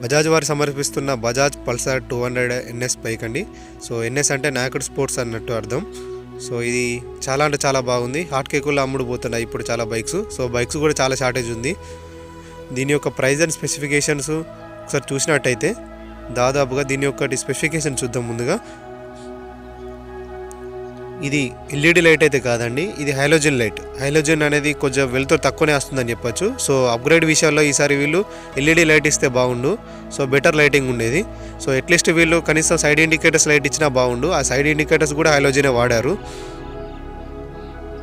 బజాజ్ వారు సమర్పిస్తున్న Bajaj Pulsar 200 NS bike అండి. సో NS అంటే నాకడ్ స్పోర్ట్స్ అన్నట్టు అర్థం. సో ఇది చాలా అంటే చాలా బాగుంది. హాట్ కేకుల్లో అమ్ముడు పోతున్నాయి ఇప్పుడు చాలా బైక్స్. సో బైక్స్ కూడా చాలా షార్టేజ్ ఉంది. దీని యొక్క ప్రైస్ అండ్ స్పెసిఫికేషన్స్ ఒకసారి చూసినట్టయితే దాదాపుగా దీని యొక్క స్పెసిఫికేషన్ చూద్దాం. ముందుగా ఇది ఎల్ఈడి లైట్ అయితే కాదండి, ఇది హైలోజన్ లైట్. హైలోజన్ అనేది కొంచెం వెలుతురు తక్కువనే వస్తుందని చెప్పొచ్చు. సో అప్గ్రేడ్ విషయాల్లో ఈసారి వీళ్ళు ఎల్ఈడి లైట్ ఇస్తే బాగుండు. సో బెటర్ లైటింగ్ ఉండేది. సో అట్లీస్ట్ వీళ్ళు కనీసం సైడ్ ఇండికేటర్స్ లైట్ ఇచ్చినా బాగుండు. ఆ సైడ్ ఇండికేటర్స్ కూడా హైలోజనే వాడారు.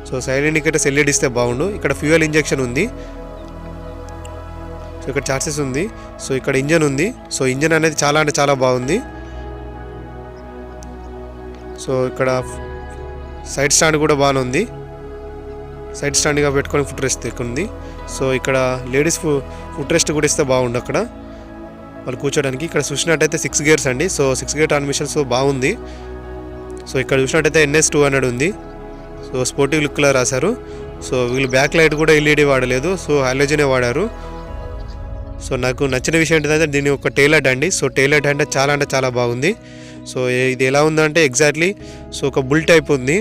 సో సైడ్ ఇండికేటర్స్ ఎల్ఈడి ఇస్తే బాగుండు. ఇక్కడ ఫ్యూయల్ ఇంజెక్షన్ ఉంది. సో ఇక్కడ చార్జెస్ ఉంది. సో ఇక్కడ ఇంజన్ ఉంది. సో ఇంజన్ అనేది చాలా అంటే చాలా బాగుంది. సో ఇక్కడ సైడ్ స్టాండ్ కూడా బాగానే ఉంది. సైడ్ స్టాండ్గా పెట్టుకొని ఫుట్ రెస్ట్ ఉంది. సో ఇక్కడ లేడీస్ ఫుట్ రెస్ట్ కూడా ఇస్తే బాగుండు అక్కడ వాళ్ళు కూర్చోడానికి. ఇక్కడ చూసినట్టయితే 6 గేర్స్ అండి. So 6 gear transmission. సో బాగుంది. సో ఇక్కడ చూసినట్టయితే NS 200 ఉంది. సో స్పోర్టివ్ లుక్లో రాశారు. సో వీళ్ళు బ్యాక్ లైట్ కూడా ఎల్ఈడి వాడలేదు. సో హాలోజనే వాడారు. సో నాకు నచ్చిన విషయం ఏంటంటే దీని ఒక టెయిల్ లైట్ అండి. సో టెయిల్ లైట్ అంటే చాలా బాగుంది. సో ఇది ఎలా ఉందంటే ఎగ్జాక్ట్లీ సో ఒక బుల్ టైప్ ఉంది.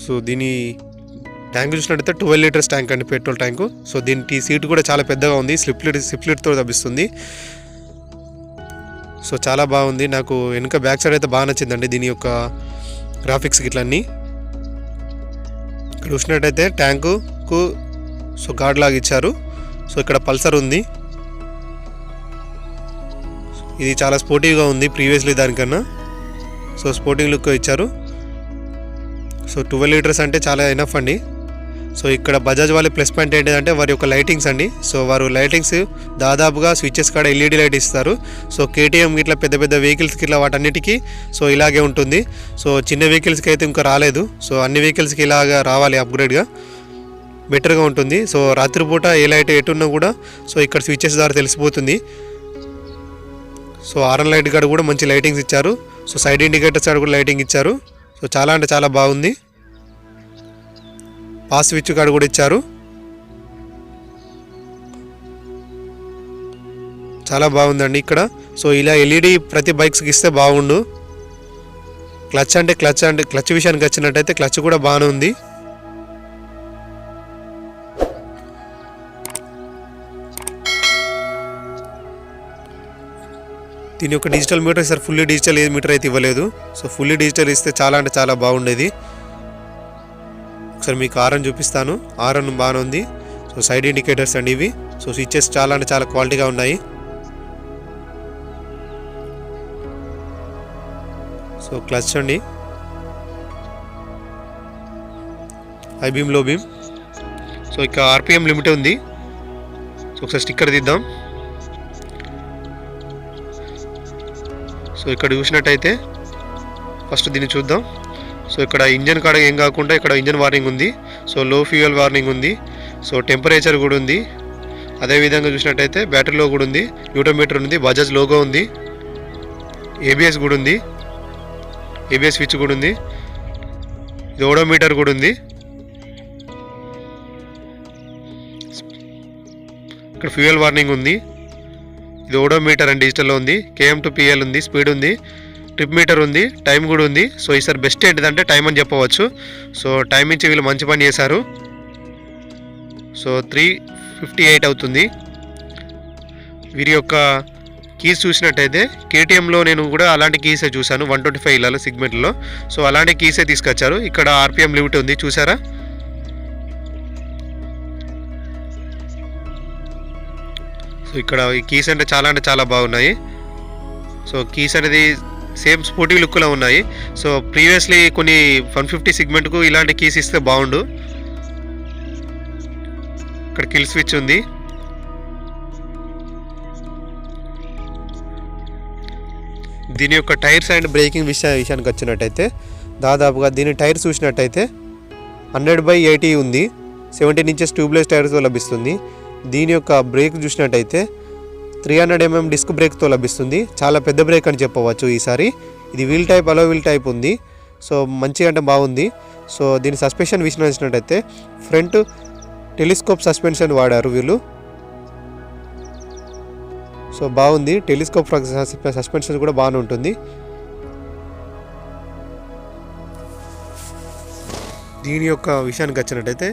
సో దీని ట్యాంక్ చూసినట్టయితే 12 లీటర్స్ ట్యాంక్ అండి, పెట్రోల్ ట్యాంకు. సో దీనికి సీట్ కూడా చాలా పెద్దగా ఉంది. స్లిప్లిడ్తో లభిస్తుంది. సో చాలా బాగుంది. నాకు వెనుక బ్యాక్ సైడ్ అయితే బాగా నచ్చిందండి దీని యొక్క గ్రాఫిక్స్ ఇట్లన్నీ. ఇక్కడ చూసినట్టయితే ట్యాంకుకు సో గార్డ్ లాగా ఇచ్చారు. సో ఇక్కడ పల్సర్ ఉంది. ఇది చాలా స్పోర్టివ్గా ఉంది ప్రీవియస్లీ దానికన్నా. సో స్పోర్టింగ్ లుక్ ఇచ్చారు. సో 12 లీటర్స్ అంటే చాలా ఎనఫ్ అండి. సో ఇక్కడ బజాజ్ వాళ్ళ ప్లస్ పాయింట్ ఏంటంటే వారి యొక్క లైటింగ్స్ అండి. సో వారు లైటింగ్స్ దాదాపుగా స్విచ్చెస్ కాడ ఎల్ఈడి లైట్ ఇస్తారు. సో KTM ఇట్లా పెద్ద వెహికల్స్కి ఇట్లా వాటన్నిటికీ సో ఇలాగే ఉంటుంది. సో చిన్న వెహికల్స్కి అయితే ఇంకా రాలేదు. సో అన్ని వెహికల్స్కి ఇలాగా రావాలి, అప్గ్రేడ్గా బెటర్గా ఉంటుంది. సో రాత్రిపూట ఏ లైట్ ఎటున్నా కూడా సో ఇక్కడ స్విచ్చెస్ ద్వారా తెలిసిపోతుంది. సో ఆర్ఎన్ లైట్ కాడ కూడా మంచి లైటింగ్స్ ఇచ్చారు. సో సైడ్ ఇండికేటర్స్ కాడ కూడా లైటింగ్ ఇచ్చారు. సో చాలా అంటే చాలా బాగుంది. పాస్ స్విచ్ కాడ కూడా ఇచ్చారు. చాలా బాగుందండి ఇక్కడ. సో ఇలా ఎల్ఈడి ప్రతి బైక్స్కి ఇస్తే బాగుండు. క్లచ్ విషయానికి వచ్చినట్టయితే క్లచ్ కూడా బాగానే ఉంది. దీని యొక్క digital meter sir fully digital ఏ మీటర్ అయితే ఇవ్వలేదు. సో ఫుల్లీ డిజిటల్ ఇస్తే చాలా అంటే చాలా బాగుండేది. ఒకసారి మీకు ఆర్ఎన్ చూపిస్తాను. ఆర్ఎన్ బాగానే ఉంది. సో సైడ్ ఇండికేటర్స్ అండి ఇవి. సో స్విచ్చెస్ చాలా అంటే చాలా క్వాలిటీగా ఉన్నాయి. సో క్లచ్ అండి, హై బీమ్ లో బీమ్. సో ఇక RPM లిమిట్ ఉంది. సో ఒకసారి స్టిక్కర్ తీద్దాం. సో ఇక్కడ చూసినట్టయితే ఫస్ట్ దీన్ని చూద్దాం. సో ఇక్కడ ఇంజన్ కాడ ఏం కాకుండా ఇక్కడ ఇంజన్ వార్నింగ్ ఉంది. సో లో ఫ్యూయల్ వార్నింగ్ ఉంది. సో టెంపరేచర్ కూడా ఉంది. అదేవిధంగా చూసినట్టయితే బ్యాటరీలో కూడా ఉంది. న్యూటోమీటర్ ఉంది. బజాజ్ లోగో ఉంది. ABS కూడా ఉంది. ABS స్విచ్ కూడా ఉంది. ఇది ఓడోమీటర్ కూడా ఉంది. ఇక్కడ ఫ్యూయల్ వార్నింగ్ ఉంది. ఇది ఓడోమీటర్ అండ్ డిజిటల్లో ఉంది. KM to PL ఉంది. స్పీడ్ ఉంది. ట్రిప్ మీటర్ ఉంది. టైం కూడా ఉంది. సో ఈసారి బెస్ట్ ఏంటిదంటే టైం అని చెప్పవచ్చు. సో టైం ఇచ్చి వీళ్ళు మంచి పని చేశారు. సో 3:58 అవుతుంది. వీరి యొక్క కీస్ చూసినట్టయితే KTMలో నేను కూడా అలాంటి కీసే చూశాను 125 ఇళ్ళలో సిగ్మెంట్లో. సో అలాంటి కీసే తీసుకొచ్చారు. ఇక్కడ RPM లిమిట్ ఉంది చూసారా. సో ఇక్కడ ఈ కీస్ అంటే చాలా బాగున్నాయి. సో కీస్ అనేది సేమ్ స్పోర్టివ్ లుక్లో ఉన్నాయి. సో ప్రీవియస్లీ కొన్ని 150 సిగ్మెంట్కు ఇలాంటి కీస్ ఇస్తే బాగుండు. ఇక్కడ కిల్ స్విచ్ ఉంది. దీని యొక్క టైర్స్ అండ్ బ్రేకింగ్ విషయానికి వచ్చినట్టయితే దాదాపుగా దీని టైర్స్ చూసినట్టయితే 100/80 ఉంది. 17 ఇంచెస్ ట్యూబ్లెస్ టైర్స్తో లభిస్తుంది. దీని యొక్క బ్రేక్ చూసినట్టయితే 300 mm డిస్క్ బ్రేక్తో లభిస్తుంది. చాలా పెద్ద బ్రేక్ అని చెప్పవచ్చు ఈసారి. ఇది వీల్ టైప్, అలో వీల్ టైప్ ఉంది. సో మంచిగా అంటే బాగుంది. సో దీని సస్పెన్షన్ విషయం వచ్చినట్టయితే ఫ్రంట్ టెలిస్కోప్ సస్పెన్షన్ వాడారు వీళ్ళు. సో బాగుంది, టెలిస్కోప్ సస్పెన్షన్ కూడా బాగానే ఉంటుంది. దీని యొక్క విషయానికి వచ్చినట్టయితే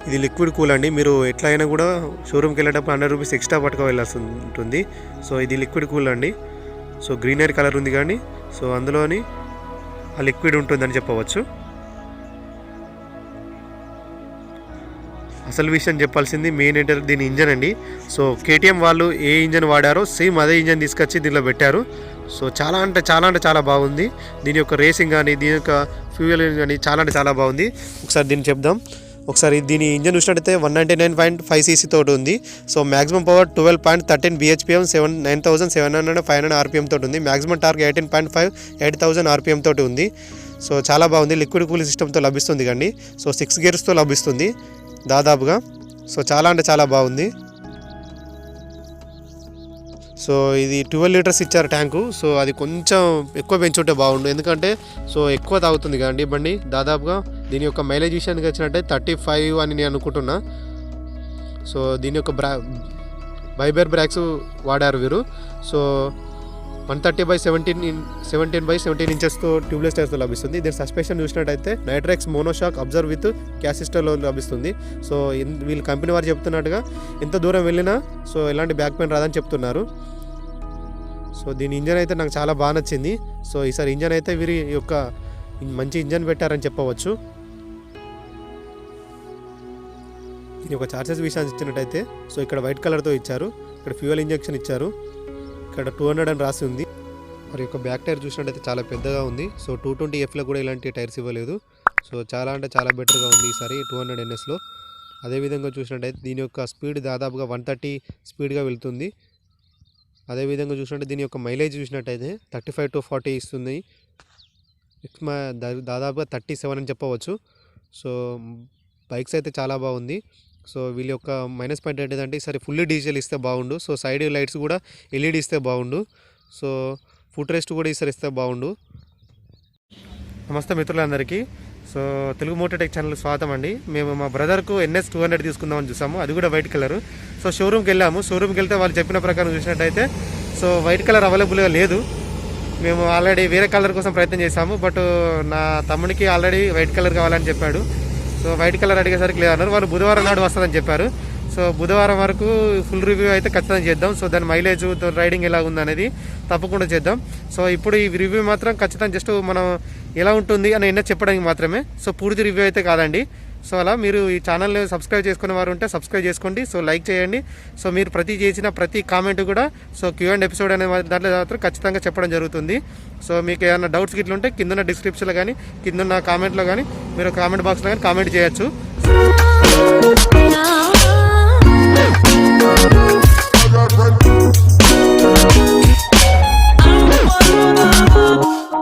ఇది లిక్విడ్ కూల్ అండి. మీరు ఎట్లా అయినా కూడా షోరూమ్కి వెళ్ళేటప్పుడు ₹100 ఎక్స్ట్రా పట్టుకు వెళ్ళాల్సి ఉంటుంది. సో ఇది లిక్విడ్ కూల్ అండి. సో గ్రీనరీ కలర్ ఉంది కానీ సో అందులోని ఆ లిక్విడ్ ఉంటుందని చెప్పవచ్చు. అసలు విషయం చెప్పాల్సింది మెయిన్ ఏంటంటే దీని ఇంజన్ అండి. సో కేటీఎం వాళ్ళు ఏ ఇంజన్ వాడారో సేమ్ అదే ఇంజన్ తీసుకొచ్చి దీనిలో పెట్టారు. సో చాలా బాగుంది. దీని యొక్క రేసింగ్ కానీ దీని యొక్క ఫ్యూయల్ కానీ చాలా బాగుంది. ఒకసారి దీన్ని చెప్దాం. ఒకసారి దీని ఇంజన్ చూసినట్టయితే 199.5 cc తోటి ఉంది. So maximum power 12.13 bhpm 9700 RPM తోటి ఉంది. మ్యాక్సిమం టార్క్ 18.5 8000 RPM తోటి ఉంది. సో చాలా బాగుంది. లిక్విడ్ కూలింగ్ సిస్టమ్తో లభిస్తుంది కండి. సో 6 గేర్స్తో లభిస్తుంది దాదాపుగా. సో చాలా బాగుంది. సో ఇది 12 లీటర్స్ ఇచ్చారు ట్యాంకు. సో అది కొంచెం ఎక్కువ పెంచుంటే బాగుండు, ఎందుకంటే సో ఎక్కువ తాగుతుంది కదండి బండి. దాదాపుగా దీని యొక్క మైలేజ్ విషయానికి వచ్చినట్టే 35 అని నేను అనుకుంటున్నా. సో దీని యొక్క బైబేర్ బ్రాక్స్ వాడారు వీరు. సో 130/17 ఇంచెస్తో ట్యూబ్లెస్ టైర్స్తో లభిస్తుంది. దీని సస్పెన్షన్ చూసినట్టయితే నైట్రెక్స్ మోనోషాక్ అబ్జర్వ్ విత్ క్యాసిస్టర్లో లభిస్తుంది. సో వీళ్ళు కంపెనీ వారు చెప్తున్నట్టుగా ఎంత దూరం వెళ్ళినా సో ఎలాంటి బ్యాక్ పెయిన్ రాదని చెప్తున్నారు. సో దీని ఇంజన్ అయితే నాకు చాలా బాగా నచ్చింది. సో ఈసారి ఇంజన్ అయితే వీరి యొక్క మంచి ఇంజన్ పెట్టారని చెప్పవచ్చు. దీని యొక్క చార్జెస్ విషయాన్ని ఇచ్చినట్టయితే సో ఇక్కడ వైట్ కలర్తో ఇచ్చారు. ఇక్కడ ఫ్యూయల్ ఇంజెక్షన్ ఇచ్చారు. ఇక్కడ 200 అని రాసి ఉంది. మరి యొక్క బ్యాక్ టైర్ చూసినట్టయితే చాలా పెద్దగా ఉంది. సో 220Fలో కూడా ఇలాంటి టైర్స్ ఇవ్వలేదు. సో చాలా బెటర్గా ఉంది ఈసారి 200 NSలో. అదేవిధంగా చూసినట్టయితే దీని యొక్క స్పీడ్ దాదాపుగా 130 స్పీడ్గా వెళ్తుంది. అదేవిధంగా చూసినట్టు దీని యొక్క మైలేజ్ చూసినట్టయితే 35 to 40 ఇస్తుంది. దాదాపుగా 37 అని చెప్పవచ్చు. సో బైక్స్ అయితే చాలా బాగుంది. సో వీళ్ళ యొక్క మైనస్ పాయింట్ ఏంటంటే ఈసారి ఫుల్లీ డీజిల్ ఇస్తే బాగుండు. సో సైడ్ లైట్స్ కూడా LED ఇస్తే బాగుండు. సో ఫుట్ రెస్ట్ కూడా ఈసారి ఇస్తే బాగుండు. నమస్తే మిత్రులందరికీ. సో తెలుగు మోటోటెక్ ఛానల్ స్వాగతం అండి. మేము మా బ్రదర్కు NS 200 తీసుకుందామని చూసాము. అది కూడా వైట్ కలరు. సో షోరూమ్కి వెళ్ళాము. షోరూమ్కి వెళ్తే వాళ్ళు చెప్పిన ప్రకారం చూసినట్టయితే సో వైట్ కలర్ అవైలబుల్గా లేదు. మేము ఆల్రెడీ వేరే కలర్ కోసం ప్రయత్నం చేశాము. బట్ నా తమ్మునికి ఆల్రెడీ వైట్ కలర్ కావాలని చెప్పాడు. సో వైట్ కలర్ అడిగేసరికి లేదన్నారు. వాళ్ళు బుధవారం నాడు వస్తుందని చెప్పారు. సో బుధవారం వరకు ఫుల్ రివ్యూ అయితే ఖచ్చితంగా చేద్దాం. సో దాని మైలేజ్ రైడింగ్ ఎలా ఉందనేది తప్పకుండా చేద్దాం. సో ఇప్పుడు ఈ రివ్యూ మాత్రం ఖచ్చితంగా జస్ట్ మనం ఎలా ఉంటుంది అని ఎన్నో చెప్పడానికి మాత్రమే. సో పూర్తి రివ్యూ అయితే కాదండి. సో అలా మీరు ఈ ఛానల్ని సబ్స్క్రైబ్ చేసుకునే వారు ఉంటే సబ్స్క్రైబ్ చేసుకోండి. సో లైక్ చేయండి. సో మీరు చేసిన ప్రతి కామెంట్ కూడా సో Q&A ఎపిసోడ్ అనే దాంట్లో మాత్రం ఖచ్చితంగా చెప్పడం జరుగుతుంది. సో మీకు ఏమైనా డౌట్స్ గిట్ల ఉంటే కింద డిస్క్రిప్షన్లో కానీ కింద కామెంట్లో కానీ మీరు కామెంట్ బాక్స్లో కానీ కామెంట్ చేయొచ్చు.